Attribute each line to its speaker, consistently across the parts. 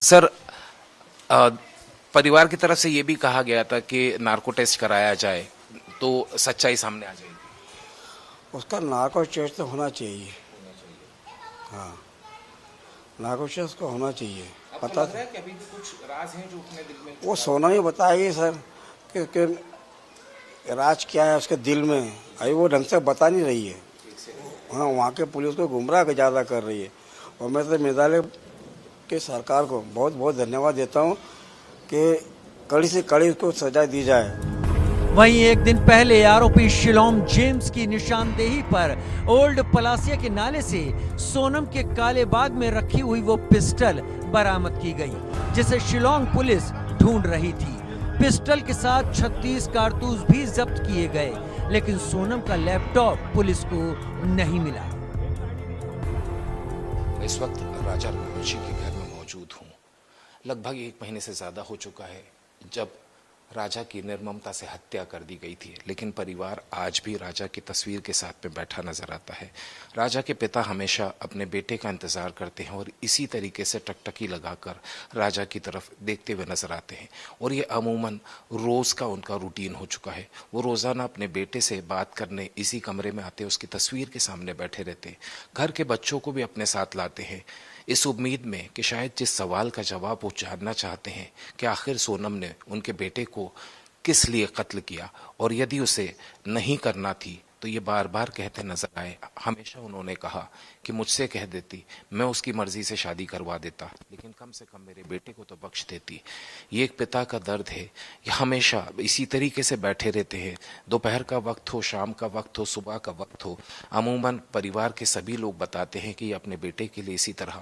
Speaker 1: Sir, अ, परिवार की तरफ से ये भी कहा गया था कि नार्को टेस्ट कराया जाए तो सच्चाई सामने आ जाएगी।
Speaker 2: उसका नार्को टेस्ट तो होना चाहिए। हाँ, नार्को टेस्ट को होना चाहिए।
Speaker 1: आपको
Speaker 2: पता
Speaker 1: लग रहा है कि अभी भी कुछ राज हैं जो अपने दिल में
Speaker 2: वो
Speaker 1: छुपा
Speaker 2: सोना ही बताएगी सर कि राज क्या है उसके दिल में। अभी वो ढंग से बता नहीं रही है। हाँ, वहाँ के पुलिस को गुमराह ज़्यादा कर रही है। और मैं तो मेघालय के सरकार को बहुत बहुत धन्यवाद देता हूँ कि कड़ी से कड़ी उसको सजा दी जाए।
Speaker 3: वहीं एक दिन पहले आरोपी शिलोंग जेम्स की निशानदेही पर ओल्ड पलासिया के नाले से सोनम के काले बाग में रखी हुई वो पिस्टल बरामद की गई, जिसे शिलोंग पुलिस ढूंढ रही थी। पिस्टल के साथ 36 कारतूस भी जब्त किए गए, लेकिन सोनम का लैपटॉप पुलिस को नहीं मिला।
Speaker 1: इस वक्त राजा रघुवंशी के घर में मौजूद हूँ। लगभग 1 महीने से ज़्यादा हो चुका है जब राजा की निर्ममता से हत्या कर दी गई थी, लेकिन परिवार आज भी राजा की तस्वीर के साथ में बैठा नजर आता है। राजा के पिता हमेशा अपने बेटे का इंतज़ार करते हैं और इसी तरीके से टकटकी लगाकर राजा की तरफ देखते हुए नजर आते हैं, और ये अमूमन रोज़ का उनका रूटीन हो चुका है। वो रोज़ाना अपने बेटे से बात करने इसी कमरे में आते, उसकी तस्वीर के सामने बैठे रहते, घर के बच्चों को भी अपने साथ लाते हैं, इस उम्मीद में कि शायद जिस सवाल का जवाब वो जानना चाहते हैं कि आखिर सोनम ने उनके बेटे को किस लिए कत्ल किया, और यदि उसे नहीं करना थी तो ये बार बार कहते नजर आए। हमेशा उन्होंने कहा कि मुझसे कह देती मैं उसकी मर्जी से शादी करवा देता, लेकिन कम से कम मेरे बेटे को तो बख्श देती। ये एक पिता का दर्द है। ये हमेशा इसी तरीके से बैठे रहते हैं। दोपहर का वक्त हो, शाम का वक्त हो, सुबह का वक्त हो, अमूमन परिवार के सभी लोग बताते हैं कि ये अपने बेटे के लिए इसी तरह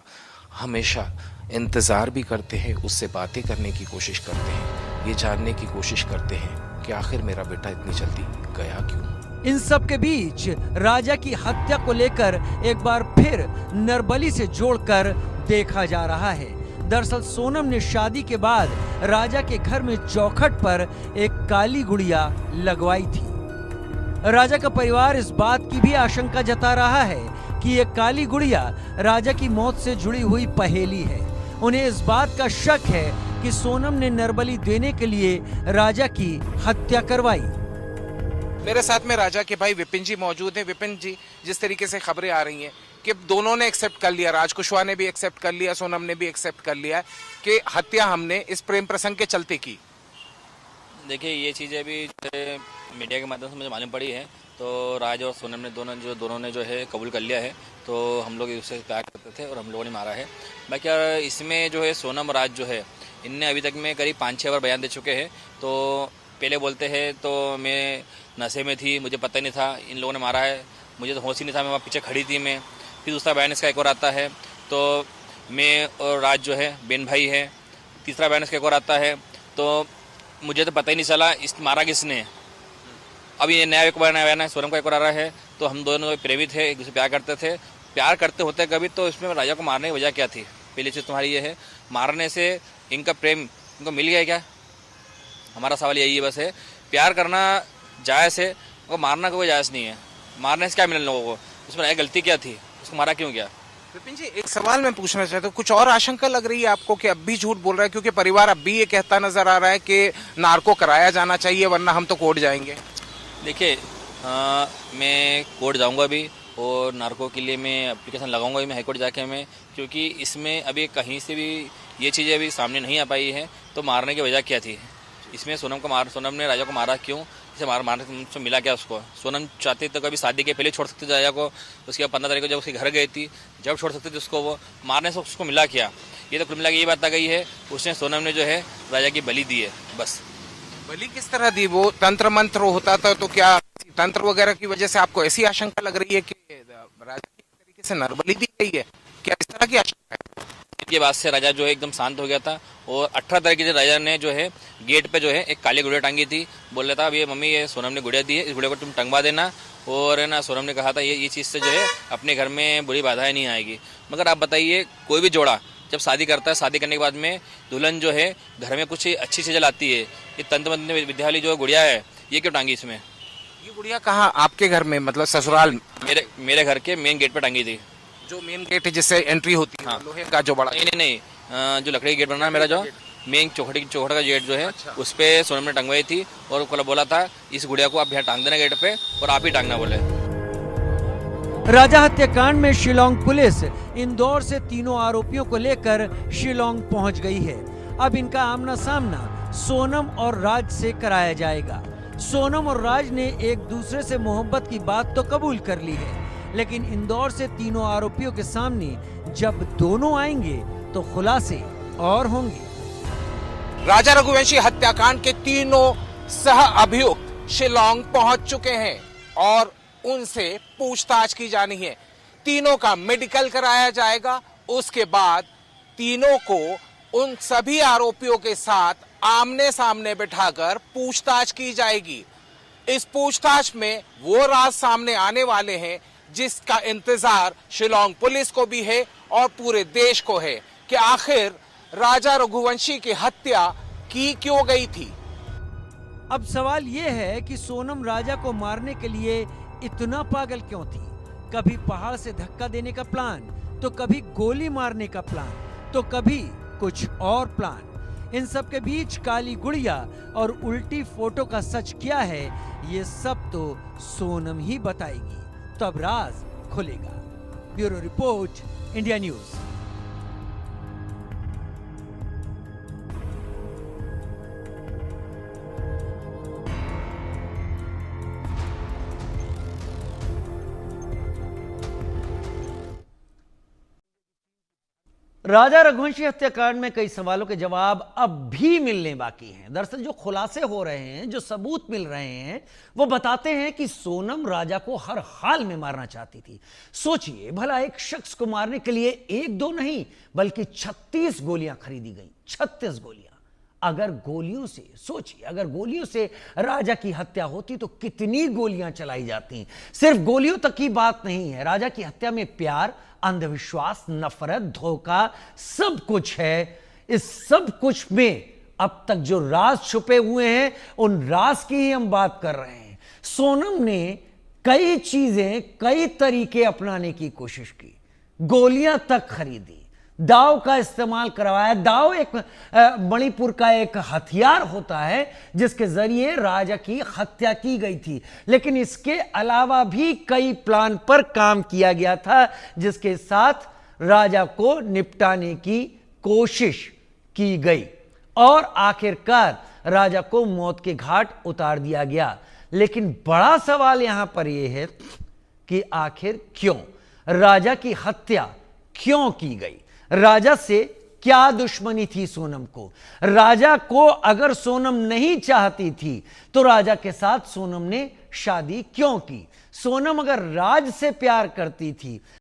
Speaker 1: हमेशा इंतज़ार भी करते हैं, उससे बातें करने की कोशिश करते हैं, ये जानने की कोशिश करते हैं कि आखिर मेरा बेटा इतनी जल्दी गया क्यों।
Speaker 3: इन सब के बीच राजा की हत्या को लेकर एक बार फिर नरबली से जोड़कर देखा जा रहा है। दरअसल सोनम ने शादी के बाद राजा के घर में चौखट पर एक काली गुड़िया लगवाई थी। राजा का परिवार इस बात की भी आशंका जता रहा है कि ये काली गुड़िया राजा की मौत से जुड़ी हुई पहेली है। उन्हें इस बात का शक है कि सोनम ने नरबली देने के लिए राजा की हत्या करवाई।
Speaker 1: मेरे साथ में राजा के भाई विपिन जी मौजूद हैं। विपिन जी, जिस तरीके से खबरें आ रही हैं कि दोनों ने एक्सेप्ट कर लिया, राज कुशवाहा ने भी एक्सेप्ट कर लिया, सोनम ने भी एक्सेप्ट कर लिया कि हत्या हमने इस प्रेम प्रसंग के चलते की।
Speaker 4: देखिए, ये चीज़ें अभी मीडिया के माध्यम से मुझे मालूम पड़ी है, तो राज और सोनम ने दोनों ने जो है कबूल कर लिया है। तो हम लोग उससे प्यार करते थे और हम लोगों ने मारा है। बाकी यार इसमें जो है सोनम राज जो है इनने अभी तक में करीब 5-6 बार बयान दे चुके हैं। तो पहले बोलते हैं तो मैं नशे में थी, मुझे पता ही नहीं था इन लोगों ने मारा है, मुझे तो होश ही नहीं था, मैं वहाँ पीछे खड़ी थी मैं। फिर दूसरा बयान इसका एक और आता है तो मैं और राज जो है बहन भाई है। तीसरा बयान इसका एक और आता है तो मुझे तो पता ही नहीं चला इस मारा किसने। अब ये नया एक बयान है, सोनम का एक और आ रहा है। तो हम दोनों प्रेमित थे, एक दूसरे प्यार करते थे। प्यार करते होते कभी तो इसमें राजा को मारने की वजह क्या थी? पहली चीज़ तुम्हारी ये है, मारने से इनका प्रेम इनको मिल गया क्या? हमारा सवाल यही है बस है। प्यार करना जायज़ है, उनको मारना कोई जायज़ नहीं है। मारने से क्या मिलने लोगों को? उसमें गलती क्या थी? उसको मारा क्यों गया?
Speaker 1: विपिन जी, एक सवाल मैं पूछना चाहता हूँ, कुछ और आशंका लग रही है आपको कि अब भी झूठ बोल रहा है? क्योंकि परिवार अब भी ये कहता नजर आ रहा है कि नार्को कराया जाना चाहिए वरना हम तो कोर्ट जाएंगे।
Speaker 4: देखिए, मैं कोर्ट जाऊंगा भी और नार्को के लिए मैं एप्लीकेशन लगाऊंगा भी मैं हाईकोर्ट जाके मैं, क्योंकि इसमें अभी कहीं से भी ये चीज़ें अभी सामने नहीं आ पाई है। तो मारने की वजह क्या थी? इसमें सोनम ने राजा को मारा क्यों? इसे मारने से मिला क्या उसको? सोनम चाहती तो कभी शादी के पहले छोड़ सकते थे राजा को, उसके बाद 15 तारीख को जब उसके घर गई थी जब छोड़ सकते थे उसको। वो मारने से उसको मिला क्या? ये तो कुल मिला के ये बात आ गई है, उसने सोनम ने जो है राजा की बलि दी है बस।
Speaker 1: बलि किस तरह दी? वो तंत्र मंत्र होता था तो क्या तंत्र वगैरह की वजह से आपको ऐसी आशंका लग रही है कि राजा की तरीके से नरबली दी गई है? क्या इस तरह की आशंका है?
Speaker 4: के बाद से राजा जो है एकदम शांत हो गया था। और 18 तारीख के राजा ने जो है गेट पे जो है एक काली गुड़िया टांगी थी। बोल रहा था अब ये मम्मी ये सोनम ने गुड़िया दी है, इस गुड़िया को तुम टंगवा देना। और है ना, सोनम ने कहा था ये चीज़ से जो है अपने घर में बुरी बाधाएं नहीं आएगी। मगर आप बताइए, कोई भी जोड़ा जब शादी करता है, शादी करने के बाद में दुल्हन जो है घर में कुछ अच्छी चीज़ें लाती है। ये तंत्र मंत्र विद्यालय जो गुड़िया है ये क्यों टांगी इसमें?
Speaker 1: ये गुड़िया कहाँ? आपके घर में, मतलब ससुराल?
Speaker 4: मेरे घर के मेन गेट पे टांगी थी।
Speaker 1: जो मेन गेट है जिससे एंट्री होती है,
Speaker 4: हाँ।
Speaker 1: लोहे का जो बड़ा।
Speaker 4: नहीं, जो लकड़ी का गेट बना है मेरा जो मेन चौखट का गेट जो है उस पे सोनम ने टंगवाई थी और कल बोला था इस गुड़िया को आप यहाँ टांग देना गेट पे और आप ही टांगना बोले।
Speaker 3: राजा हत्याकांड में शिलांग पुलिस इंदौर से तीनों आरोपियों को लेकर शिलांग पहुंच गई है। अब इनका आमना सामना सोनम और राज से कराया जाएगा। सोनम और राज ने एक दूसरे से मोहब्बत की बात तो कबूल कर ली है, लेकिन इंदौर से तीनों आरोपियों के सामने जब दोनों आएंगे तो खुलासे और होंगे।
Speaker 1: राजा रघुवंशी हत्याकांड के तीनों सह अभियुक्त शिलांग पहुंच चुके हैं और उनसे पूछताछ की जानी है। तीनों का मेडिकल कराया जाएगा। उसके बाद तीनों को उन सभी आरोपियों के साथ आमने सामने बिठाकर पूछताछ की जाएगी। इस पूछताछ में वो राज सामने आने वाले हैं जिसका इंतजार शिलांग पुलिस को भी है और पूरे देश को है कि आखिर राजा रघुवंशी की हत्या की क्यों गई थी।
Speaker 3: अब सवाल यह है कि सोनम राजा को मारने के लिए इतना पागल क्यों थी? कभी पहाड़ से धक्का देने का प्लान, तो कभी गोली मारने का प्लान, तो कभी कुछ और प्लान। इन सब के बीच काली गुड़िया और उल्टी फोटो का सच क्या है, ये सब तो सोनम ही बताएगी। तब राज खुलेगा। Bureau report, India news. Raja Raghuvanshi हत्याकांड में कई सवालों के जवाब अब भी मिलने बाकी हैं। दरअसल जो खुलासे हो रहे हैं, जो सबूत मिल रहे हैं, वो बताते हैं कि सोनम राजा को हर हाल में मारना चाहती थी। सोचिए भला, एक शख्स को मारने के लिए एक दो नहीं बल्कि 36 गोलियां खरीदी गई। 36 गोलियां। अगर गोलियों से सोचिए, अगर गोलियों से राजा की हत्या होती तो कितनी गोलियां चलाई जाती। सिर्फ गोलियों तक की बात नहीं है, राजा की हत्या में प्यार, अंधविश्वास, नफरत, धोखा सब कुछ है। इस सब कुछ में अब तक जो राज छुपे हुए हैं उन राज की ही हम बात कर रहे हैं। सोनम ने कई चीजें, कई तरीके अपनाने की कोशिश की, गोलियां तक खरीदी, दाव का इस्तेमाल करवाया। दाव एक मणिपुर का एक हथियार होता है जिसके जरिए राजा की हत्या की गई थी, लेकिन इसके अलावा भी कई प्लान पर काम किया गया था जिसके साथ राजा को निपटाने की कोशिश की गई और आखिरकार राजा को मौत के घाट उतार दिया गया। लेकिन बड़ा सवाल यहां पर यह है कि आखिर क्यों राजा की हत्या क्यों की गई? राजा से क्या दुश्मनी थी सोनम को? राजा को अगर सोनम नहीं चाहती थी तो राजा के साथ सोनम ने शादी क्यों की? सोनम अगर राज से प्यार करती थी